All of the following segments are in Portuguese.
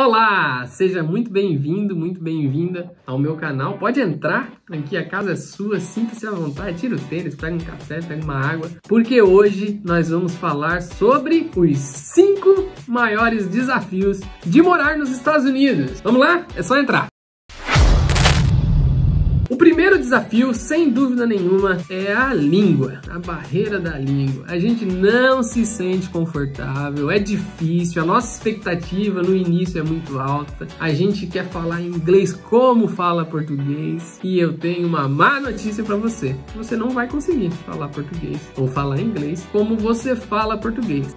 Olá, seja muito bem-vindo, muito bem-vinda ao meu canal. Pode entrar, aqui a casa é sua, sinta-se à vontade, tira o tênis, pega um café, pega uma água, porque hoje nós vamos falar sobre os 5 maiores desafios de morar nos Estados Unidos. Vamos lá? É só entrar. O primeiro desafio, sem dúvida nenhuma, é a língua, a barreira da língua. A gente não se sente confortável, é difícil, a nossa expectativa no início é muito alta. A gente quer falar inglês como fala português e eu tenho uma má notícia para você. Você não vai conseguir falar português ou falar inglês como você fala português.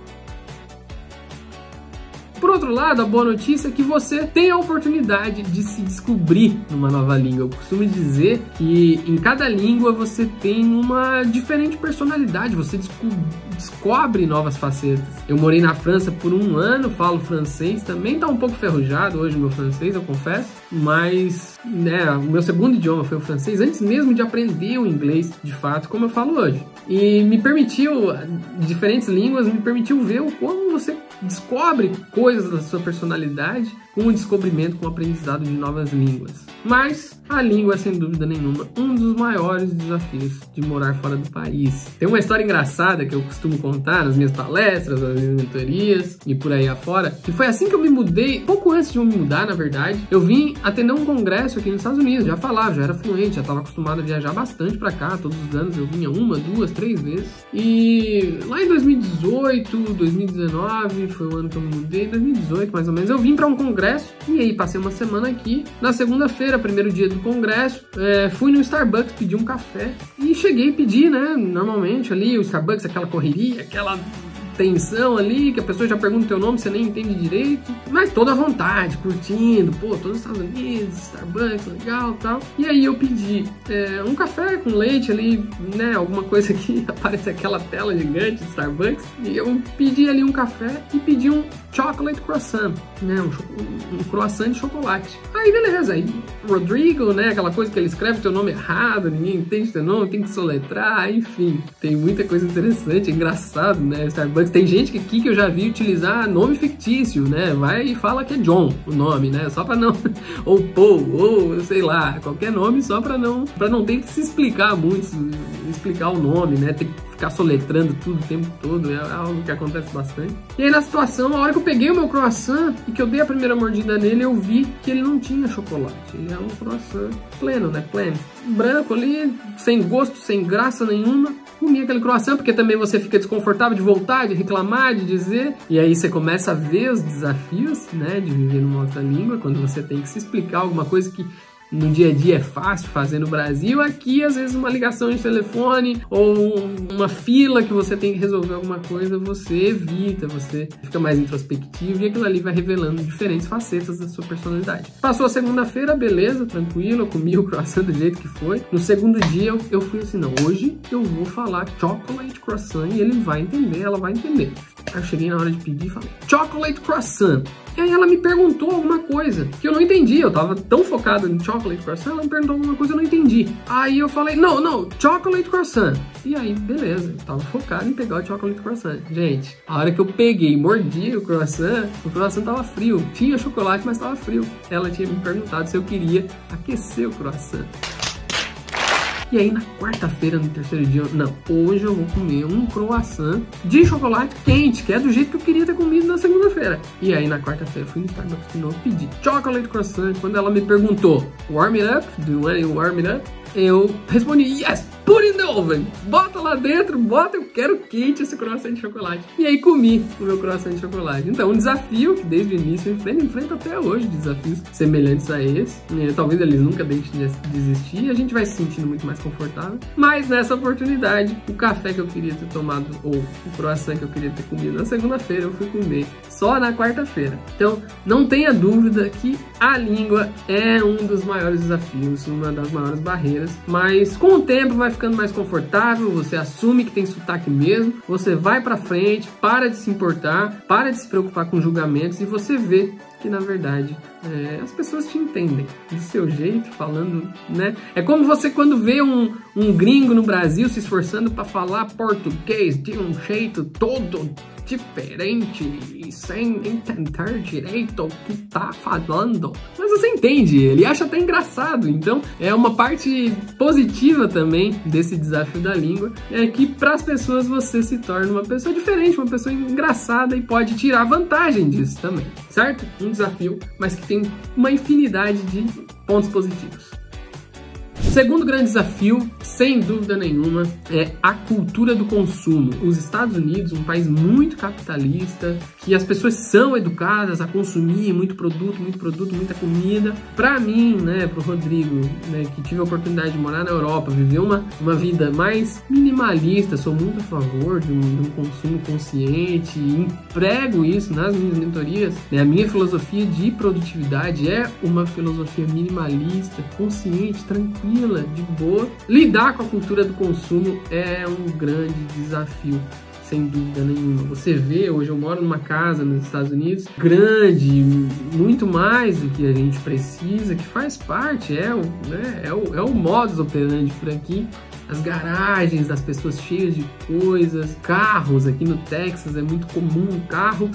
Por outro lado, a boa notícia é que você tem a oportunidade de se descobrir numa nova língua. Eu costumo dizer que em cada língua você tem uma diferente personalidade, você descobre novas facetas. Eu morei na França por 1 ano, falo francês, também tá um pouco ferrujado hoje o meu francês, eu confesso, mas o meu segundo idioma foi o francês, antes mesmo de aprender o inglês, de fato, como eu falo hoje. E me permitiu, diferentes línguas, me permitiu ver o como você descobre coisas da sua personalidade com o descobrimento, com o aprendizado de novas línguas. Mas a língua é, sem dúvida nenhuma, um dos maiores desafios de morar fora do país. Tem uma história engraçada que eu costumo contar nas minhas palestras, nas minhas mentorias e por aí afora, que foi assim que eu me mudei, pouco antes de eu me mudar, na verdade. Eu vim atender um congresso aqui nos Estados Unidos, já falava, já era fluente, já estava acostumado a viajar bastante para cá, todos os anos eu vinha 1, 2, 3 vezes. E lá em 2018, 2019, foi o ano que eu me mudei, 2018 mais ou menos, eu vim para um congresso e aí passei uma semana aqui. Na segunda-feira, primeiro dia do congresso, fui no Starbucks pedir um café e cheguei a pedir, né, normalmente ali o Starbucks, aquela correria, aquela tensão ali, que a pessoa já pergunta o teu nome, você nem entende direito, mas toda à vontade, curtindo, pô, todos os Estados Unidos, Starbucks, legal, tal. E aí eu pedi um café com leite ali, né, alguma coisa que aparece aquela tela gigante de Starbucks, e eu pedi ali um café e pedi um chocolate croissant, né, um croissant de chocolate. Aí beleza, aí Rodrigo, né, aquela coisa que ele escreve teu nome errado, ninguém entende teu nome, tem que soletrar, enfim, tem muita coisa interessante, é engraçado, né, Starbucks. Tem gente aqui que eu já vi utilizar nome fictício, né? Vai e fala que é John o nome, né? Só pra não... ou Paul, ou sei lá, qualquer nome só pra não ter que se explicar muito, explicar o nome, né? Ter que ficar soletrando tudo o tempo todo, é algo que acontece bastante. E aí na situação, a hora que eu peguei o meu croissant e que eu dei a primeira mordida nele, eu vi que ele não tinha chocolate. Ele é um croissant pleno, né? Pleno. Branco ali, sem gosto, sem graça nenhuma. Comi aquele croissant, porque também você fica desconfortável de voltar, de reclamar, de dizer. E aí você começa a ver os desafios, né, de viver numa outra língua, quando você tem que se explicar alguma coisa que no dia a dia é fácil fazer no Brasil. Aqui, às vezes, uma ligação de telefone ou uma fila que você tem que resolver alguma coisa, você evita, você fica mais introspectivo e aquilo ali vai revelando diferentes facetas da sua personalidade. Passou a segunda-feira, beleza, tranquilo, eu comi o croissant do jeito que foi. No segundo dia, eu fui assim, não, hoje eu vou falar chocolate croissant e ele vai entender, ela vai entender. Aí eu cheguei na hora de pedir e falei, chocolate croissant. E aí ela me perguntou alguma coisa que eu não entendi, eu tava tão focado em chocolate croissant, ela me perguntou alguma coisa que eu não entendi. Aí eu falei, não, chocolate croissant. E aí, beleza, eu tava focado em pegar o chocolate croissant. Gente, a hora que eu peguei e mordi o croissant tava frio. Tinha chocolate, mas tava frio. Ela tinha me perguntado se eu queria aquecer o croissant. E aí na quarta-feira, no terceiro dia, não, hoje eu vou comer um croissant de chocolate quente, que é do jeito que eu queria ter comido na segunda-feira. E aí na quarta-feira fui no Starbucks de novo, pedi chocolate croissant. Quando ela me perguntou, warm it up, do you want to warm it up? Eu respondi, yes, put in the oven, bota lá dentro, bota, eu quero quente esse croissant de chocolate. E aí comi o meu croissant de chocolate. Então um desafio que desde o início eu enfrento até hoje, desafios semelhantes a esse. Talvez eles nunca deixem de existir, a gente vai se sentindo muito mais confortável. Mas nessa oportunidade, o café que eu queria ter tomado, ou o croissant que eu queria ter comido na segunda-feira, eu fui comer só na quarta-feira. Então não tenha dúvida que a língua é um dos maiores desafios, uma das maiores barreiras. Mas com o tempo vai ficando mais confortável, você assume que tem sotaque mesmo, você vai pra frente, para de se importar, para de se preocupar com julgamentos e você vê que na verdade as pessoas te entendem do seu jeito, falando, né? É como você quando vê um gringo no Brasil se esforçando para falar português de um jeito todo diferente e sem entender direito o que tá falando. Mas você entende, ele acha até engraçado. Então é uma parte positiva também desse desafio da língua, é que para as pessoas você se torna uma pessoa diferente, uma pessoa engraçada e pode tirar vantagem disso também, certo? Um desafio, mas que tem uma infinidade de pontos positivos. O segundo grande desafio, sem dúvida nenhuma, é a cultura do consumo. Os Estados Unidos, um país muito capitalista, que as pessoas são educadas a consumir muito produto, muita comida. Para mim, né, pro Rodrigo, né, que tive a oportunidade de morar na Europa, viver uma vida mais minimalista, sou muito a favor de um consumo consciente, emprego isso nas minhas mentorias, né? A minha filosofia de produtividade é uma filosofia minimalista, consciente, tranquila, de boa. Lidar com a cultura do consumo é um grande desafio, sem dúvida nenhuma. Você vê, hoje eu moro numa casa nos Estados Unidos, grande, muito mais do que a gente precisa, que faz parte, é o modus operandi por aqui. As garagens das pessoas cheias de coisas, carros, aqui no Texas é muito comum carro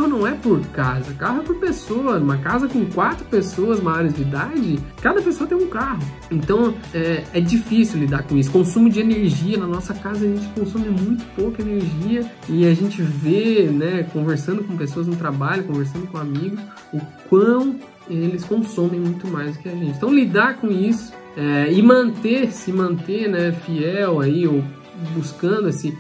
não é por casa, carro é por pessoa. Numa casa com 4 pessoas maiores de idade, cada pessoa tem um carro. Então é difícil lidar com isso. Consumo de energia, na nossa casa a gente consome muito pouca energia e a gente vê, né, conversando com pessoas no trabalho, conversando com amigos, o quão eles consomem muito mais do que a gente. Então lidar com isso e se manter, né, fiel aí, ou buscando esse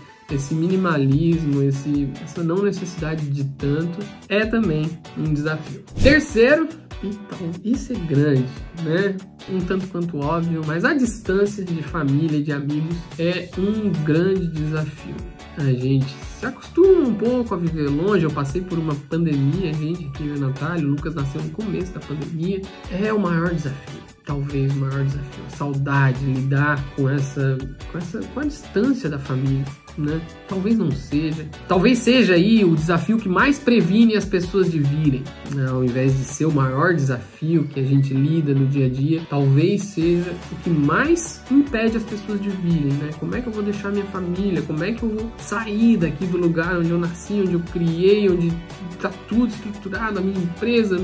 minimalismo, essa não necessidade de tanto, é também um desafio. Terceiro, então, isso é grande, né? Um tanto quanto óbvio, mas a distância de família e de amigos é um grande desafio. A gente se acostuma um pouco a viver longe. Eu passei por uma pandemia, gente, aqui em Natal, o Lucas nasceu no começo da pandemia. É o maior desafio, talvez o maior desafio. A saudade, lidar com a distância da família, né? Talvez não seja. Talvez seja aí o desafio que mais previne as pessoas de virem, né? Ao invés de ser o maior desafio que a gente lida no dia a dia, talvez seja o que mais impede as pessoas de virem, né? Como é que eu vou deixar minha família? Como é que eu vou sair daqui do lugar onde eu nasci, onde eu criei, onde tá tudo estruturado, a minha empresa,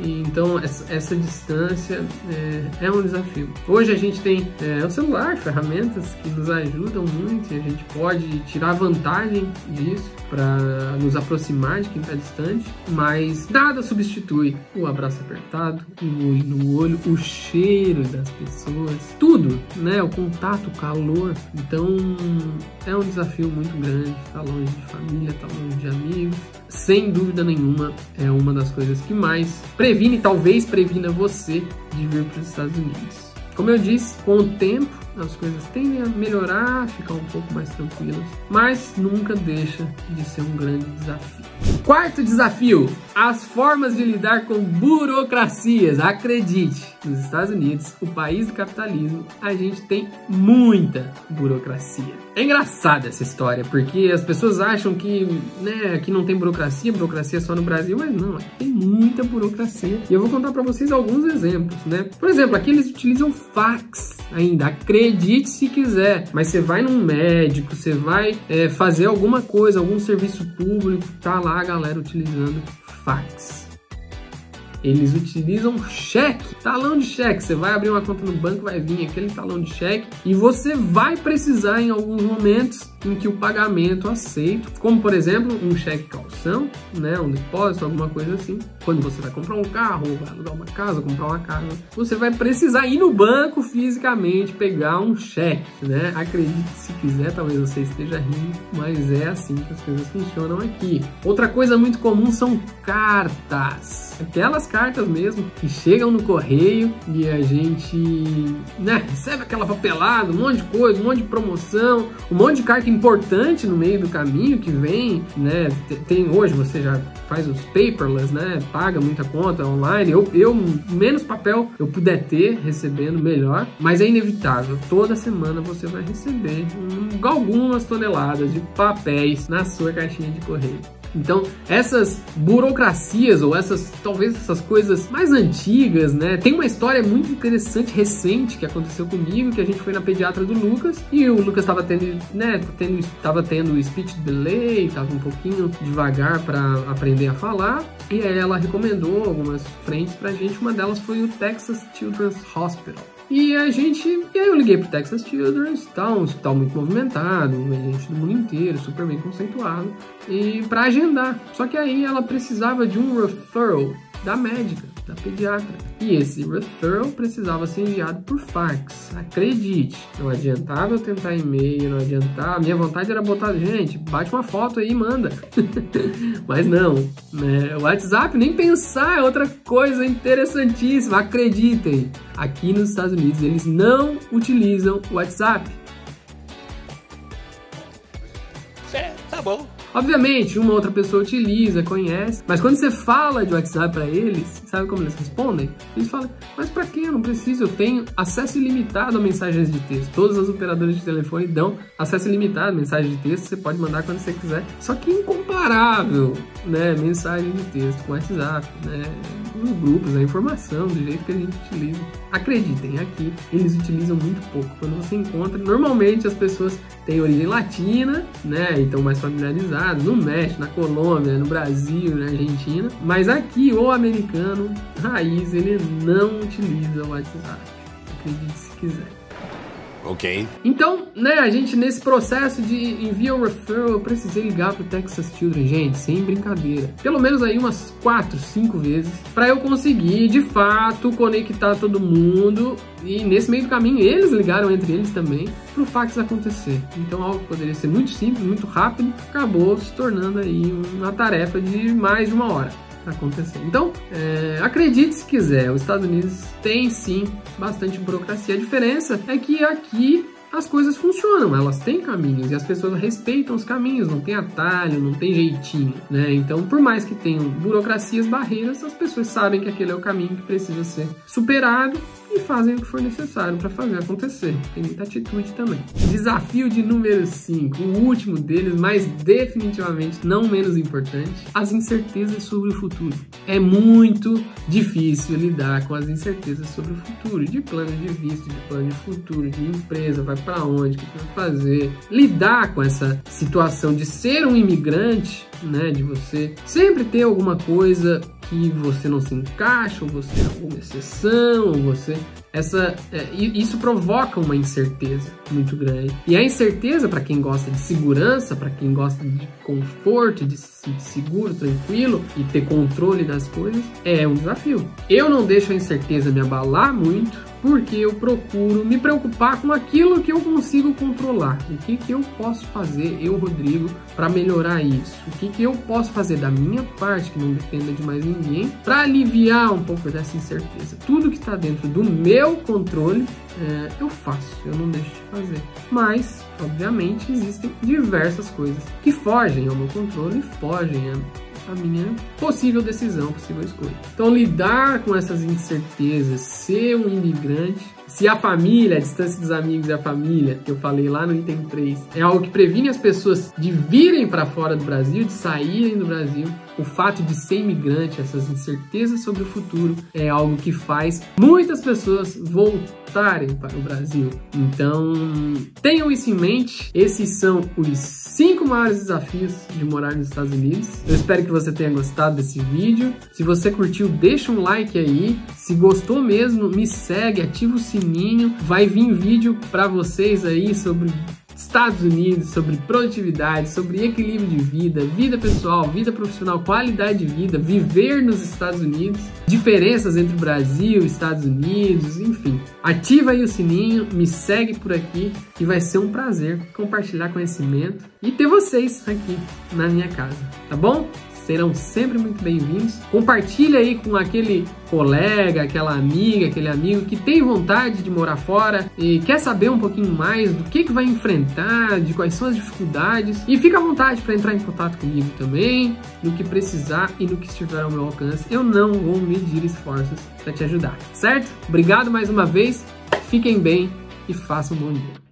Então, essa distância é um desafio. Hoje a gente tem o celular, ferramentas que nos ajudam muito e a gente pode tirar vantagem disso para nos aproximar de quem está distante, mas nada substitui o abraço apertado, o olho no olho, o cheiro das pessoas, tudo, né? O contato, o calor. Então é um desafio muito grande, tá longe de família, tá longe de amigos. Sem dúvida nenhuma, é uma das coisas que mais talvez previna você de vir para os Estados Unidos. Como eu disse, com o tempo as coisas tendem a melhorar, ficar um pouco mais tranquilas, mas nunca deixa de ser um grande desafio. Quarto desafio, as formas de lidar com burocracias. Acredite, nos Estados Unidos, o país do capitalismo, a gente tem muita burocracia. É engraçada essa história, porque as pessoas acham que, né, aqui não tem burocracia é só no Brasil, mas não, aqui tem muita burocracia. E eu vou contar para vocês alguns exemplos, né? Por exemplo, aqui eles utilizam fax ainda, acredite se quiser, mas você vai num médico, você vai fazer alguma coisa, algum serviço público, tá lá a galera utilizando fax. Eles utilizam cheque, talão de cheque. Você vai abrir uma conta no banco, vai vir aquele talão de cheque e você vai precisar em alguns momentos em que o pagamento aceito, como por exemplo um cheque calção, né, um depósito, alguma coisa assim. Quando você vai comprar um carro, ou vai alugar uma casa, comprar uma casa, você vai precisar ir no banco fisicamente pegar um cheque, né? Acredite se quiser, talvez você esteja rindo, mas é assim que as coisas funcionam aqui. Outra coisa muito comum são cartas. Aquelas cartas mesmo que chegam no correio e a gente, né, recebe aquela papelada, um monte de coisa, um monte de promoção, um monte de carta importante no meio do caminho que vem, né? Tem hoje, você já faz os paperless, né? Paga muita conta online. Eu menos papel eu puder ter recebendo, melhor, mas é inevitável. Toda semana você vai receber algumas toneladas de papéis na sua caixinha de correio. Então, essas burocracias ou talvez essas coisas mais antigas, né? Tem uma história muito interessante, recente, que aconteceu comigo, que a gente foi na pediatra do Lucas e o Lucas estava tendo speech delay, estava um pouquinho devagar para aprender a falar, e aí ela recomendou algumas frentes pra gente, uma delas foi o Texas Children's Hospital. E aí eu liguei pro Texas Children's, tá um hospital muito movimentado, gente do mundo inteiro, super bem conceituado, e para agendar. Só que aí ela precisava de um referral da médica, da pediatra. E esse referral precisava ser enviado por fax. Acredite, não adiantava eu tentar e-mail, não adiantava. A minha vontade era botar, gente, bate uma foto aí e manda. Mas não, né? O WhatsApp, nem pensar, é outra coisa interessantíssima. Acreditem, aqui nos Estados Unidos eles não utilizam o WhatsApp. Tá bom. Obviamente, uma outra pessoa utiliza, conhece, mas quando você fala de WhatsApp para eles, sabe como eles respondem? Eles falam, mas para que? Eu não preciso, eu tenho acesso ilimitado a mensagens de texto. Todas as operadoras de telefone dão acesso ilimitado a mensagens de texto, você pode mandar quando você quiser. Só que incomparável, né, mensagem de texto com WhatsApp, né, nos grupos, a informação, do jeito que a gente utiliza. Acreditem, aqui eles utilizam muito pouco. Quando você encontra, normalmente as pessoas têm origem latina, né, então mais familiarizadas, no México, na Colômbia, no Brasil, na Argentina, mas aqui o americano raiz, ele não utiliza o WhatsApp, acredite se quiser. Ok. Então, né, a gente nesse processo de enviar o referral, eu precisei ligar pro Texas Children, gente, sem brincadeira. Pelo menos aí umas 4, 5 vezes, para eu conseguir, de fato, conectar todo mundo. E nesse meio do caminho, eles ligaram entre eles também, pro fax acontecer. Então, algo que poderia ser muito simples, muito rápido, acabou se tornando aí uma tarefa de mais de 1 hora acontecer. Então, acredite se quiser, os Estados Unidos tem sim bastante burocracia. A diferença é que aqui as coisas funcionam, elas têm caminhos e as pessoas respeitam os caminhos, não tem atalho, não tem jeitinho, né? Então, por mais que tenham burocracias, barreiras, as pessoas sabem que aquele é o caminho que precisa ser superado e fazem o que for necessário para fazer acontecer. Tem muita atitude também. Desafio de número 5, o último deles, mas definitivamente não menos importante, as incertezas sobre o futuro. É muito difícil lidar com as incertezas sobre o futuro, de plano de visto, de plano de futuro, de empresa, vai para onde, o que vai fazer. Lidar com essa situação de ser um imigrante, né, de você sempre ter alguma coisa que você não se encaixa, ou você é alguma exceção, ou você... Isso provoca uma incerteza muito grande. E a incerteza, para quem gosta de segurança, para quem gosta de conforto, de seguro, tranquilo e ter controle das coisas, é um desafio. Eu não deixo a incerteza me abalar muito, porque eu procuro me preocupar com aquilo que eu consigo controlar. O que eu posso fazer, eu, Rodrigo, para melhorar isso? O que eu posso fazer da minha parte, que não dependa de mais ninguém, para aliviar um pouco dessa incerteza? Tudo que está dentro do meu controle, eu faço, eu não deixo de fazer. Mas, obviamente, existem diversas coisas que fogem ao meu controle e fogem a minha possível decisão, possível escolha. Então, lidar com essas incertezas, ser um imigrante, se a família, a distância dos amigos e a família, que eu falei lá no item 3, é algo que previne as pessoas de virem para fora do Brasil, de saírem do Brasil, o fato de ser imigrante, essas incertezas sobre o futuro, é algo que faz muitas pessoas voltarem para o Brasil. Então, tenham isso em mente. Esses são os 5 maiores desafios de morar nos Estados Unidos. Eu espero que você tenha gostado desse vídeo. Se você curtiu, deixa um like aí. Se gostou mesmo, me segue, ativa o sininho. Vai vir vídeo para vocês aí sobre Estados Unidos, sobre produtividade, sobre equilíbrio de vida, vida pessoal, vida profissional, qualidade de vida, viver nos Estados Unidos, diferenças entre Brasil e Estados Unidos, enfim. Ativa aí o sininho, me segue por aqui, que vai ser um prazer compartilhar conhecimento e ter vocês aqui na minha casa, tá bom? Serão sempre muito bem-vindos. Compartilha aí com aquele colega, aquela amiga, aquele amigo que tem vontade de morar fora e quer saber um pouquinho mais do que vai enfrentar, de quais são as dificuldades. E fica à vontade para entrar em contato comigo também, no que precisar e no que estiver ao meu alcance. Eu não vou medir esforços para te ajudar, certo? Obrigado mais uma vez, fiquem bem e façam um bom dia.